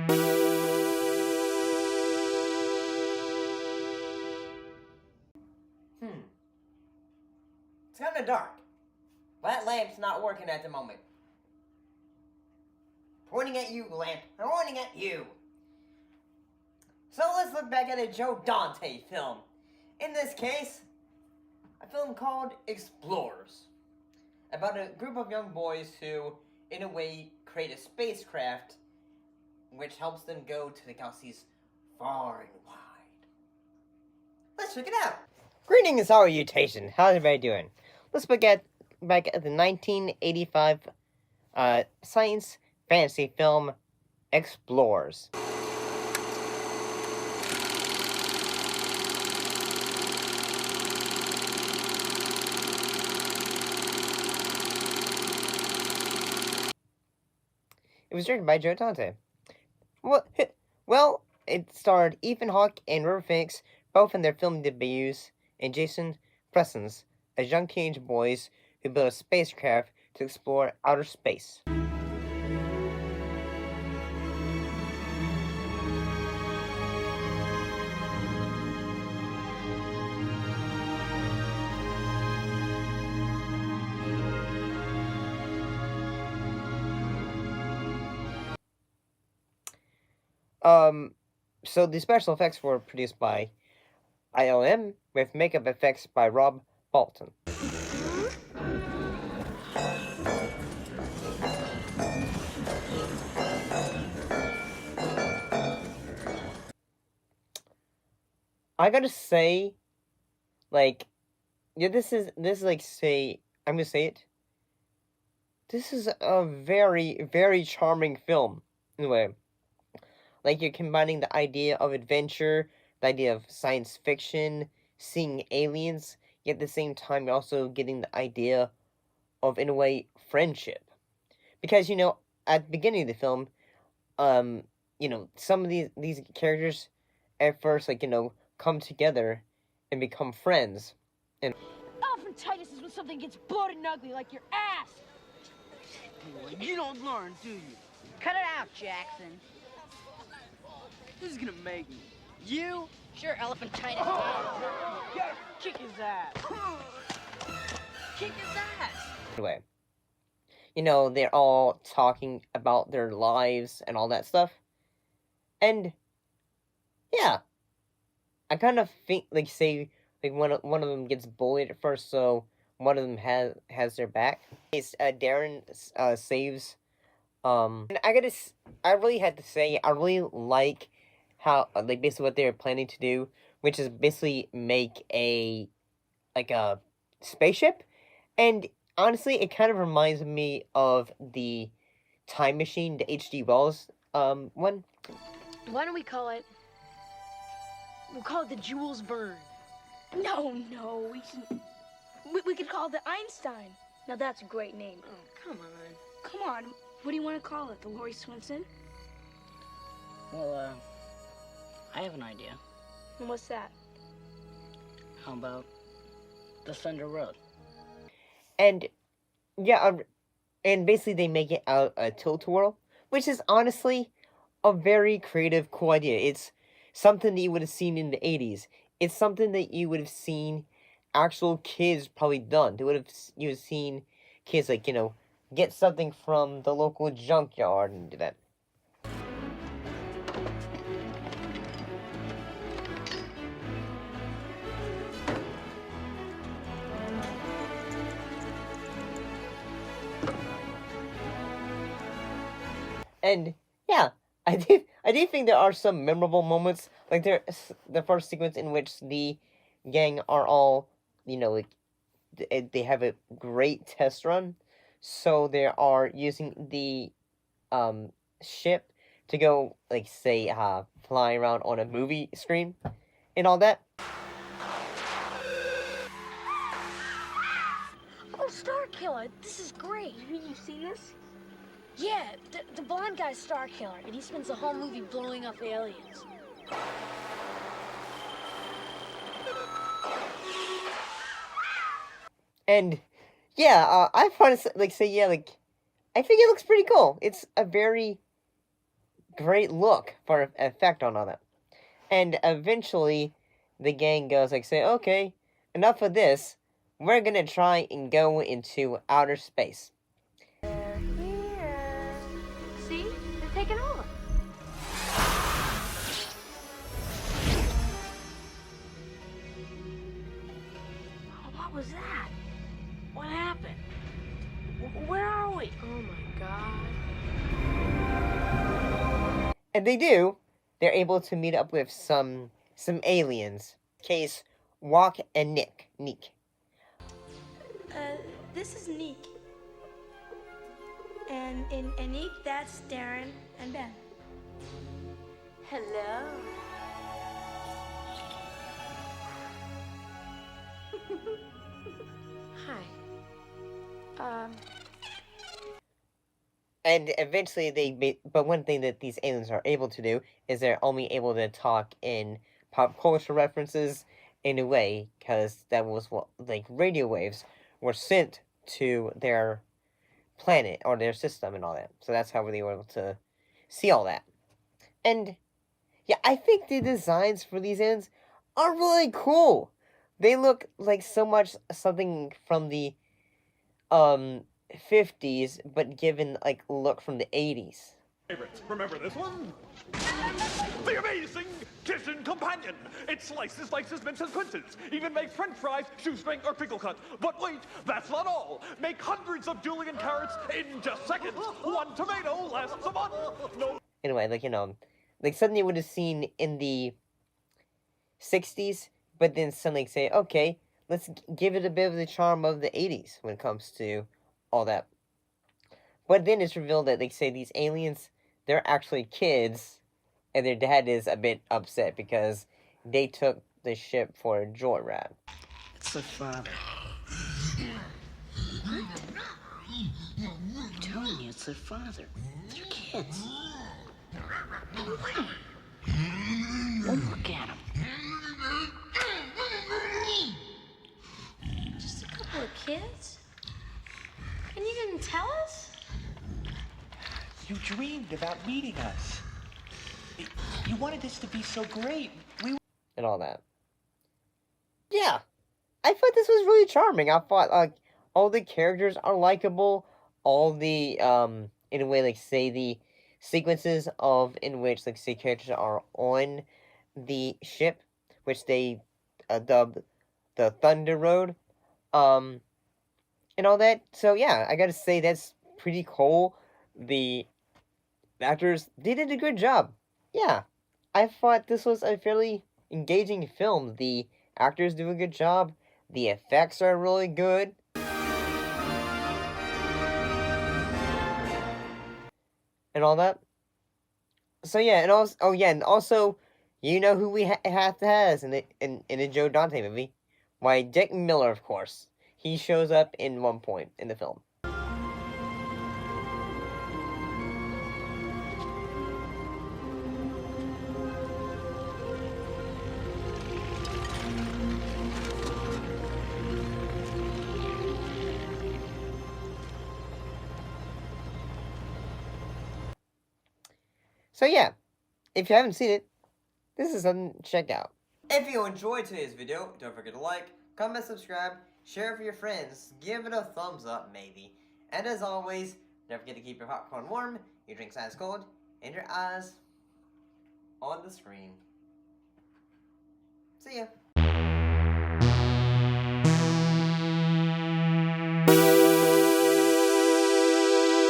It's kind of dark. That lamp's not working at the moment. Pointing at you, lamp. Pointing at you. So let's look back at a Joe Dante film. In this case, a film called Explorers. About a group of young boys who, in a way, create a spacecraft which helps them go to the galaxies far and wide. Let's check it out. Greetings, salutation. How's everybody doing? Let's look back at the 1985 science fantasy film Explorers. It was directed by Joe Dante. Well, it starred Ethan Hawke and River Phoenix, both in their film debuts, and Jason Presence as young teenage boys who build a spacecraft to explore outer space. So the special effects were produced by ILM, with makeup effects by Rob Bolton. I gotta say, like, yeah, this is like, I'm gonna say it. This is a very, very charming film, in a way. Like, you're combining the idea of adventure, the idea of science fiction, seeing aliens, yet at the same time, you're also getting the idea of, in a way, friendship. Because, you know, at the beginning of the film, you know, some of these characters, at first, like, you know, come together and become friends. And elephantitis is when something gets bloated and ugly, like your ass! Boy, you don't learn, do you? Cut it out, Jackson. Who's gonna make me? You? Sure, elephantitis. Kick his ass. Kick his ass. anyway, you know, they're all talking about their lives and all that stuff. And, yeah. I kind of think, like, say, like, one of them gets bullied at first, so one of them has their back. Darren saves, and I really had to say, I really like how, like, basically what they're planning to do, which is basically make a spaceship, and honestly, it kind of reminds me of the Time Machine, the H.G. Wells, one. Why don't we call it... We'll call it the Jules Verne. No, we can... We could call it the Einstein. Now that's a great name. Oh, come on. Come on, what do you want to call it? The Lori Swinson? Well, I have an idea. And what's that? How about the Thunder Road? And, yeah, and basically they make it out a tilt-a-whirl, which is honestly a very creative, cool idea. It's something that you would have seen in the 80s. It's something that you would have seen actual kids probably done. You would have seen kids, like, you know, get something from the local junkyard and do that. And, yeah, I do think there are some memorable moments, like there's the first sequence in which the gang are all, you know, like, they have a great test run, so they are using the, ship to go, like, say, fly around on a movie screen, and all that. Oh, Star Killer, this is great. You mean you've seen this? Yeah, the blonde guy's Star Killer, and he spends the whole movie blowing up aliens. And, yeah, I find it, like, say, yeah, like, I think it looks pretty cool. It's a very great look for effect on all that. And eventually, the gang goes like, say, okay, enough of this. We're gonna try and go into outer space. They're here. See? They're taking over. What was that? What happened? Where are we? Oh my god. And they do. They're able to meet up with some aliens. Case Walk and Neek. This is Neek. And in Neek, that's Darren and Ben. Hello. Hi. And eventually but one thing that these aliens are able to do is they're only able to talk in pop culture references in a way, because that was what, like, radio waves were sent to their planet or their system and all that. So that's how they were able to see all that. And yeah, I think the designs for these aliens are really cool. They look like so much something from the 50s, but given like look from the 80s. Favorites. Remember this one? The amazing kitchen companion. It slices, minces, quinces. Even makes french fries, shoestring, or pickle cut. But wait, that's not all. Make hundreds of julienne carrots in just seconds. One tomato lasts a month. No. Anyway, like something you would have seen in the 60s, but then suddenly say, okay, let's give it a bit of the charm of the 80s when it comes to all that. But then it's revealed that they say these aliens, they're actually kids, and their dad is a bit upset because they took the ship for a joyride. It's their father. I'm telling you, it's their father. They're kids. Don't look at them. Just a couple of kids? And you didn't tell us? You dreamed about meeting us. You wanted this to be so great. And all that. Yeah, I thought this was really charming. I thought, like, all the characters are likable. All the, in a way, like, say, the sequences in which, like, say, characters are on the ship, which they dubbed the Thunder Road, and all that. So, yeah, I gotta say, that's pretty cool. The actors, they did a good job. Yeah, I thought this was a fairly engaging film. The actors do a good job. The effects are really good. And all that. So yeah, and also, you know who we have to have in a Joe Dante movie? Why, Dick Miller, of course. He shows up in one point in the film. So yeah, if you haven't seen it, this is something to check out. If you enjoyed today's video, don't forget to like, comment, subscribe, share it with your friends, give it a thumbs up maybe. And as always, don't forget to keep your popcorn warm, your drinks ice cold, and your eyes on the screen. See ya.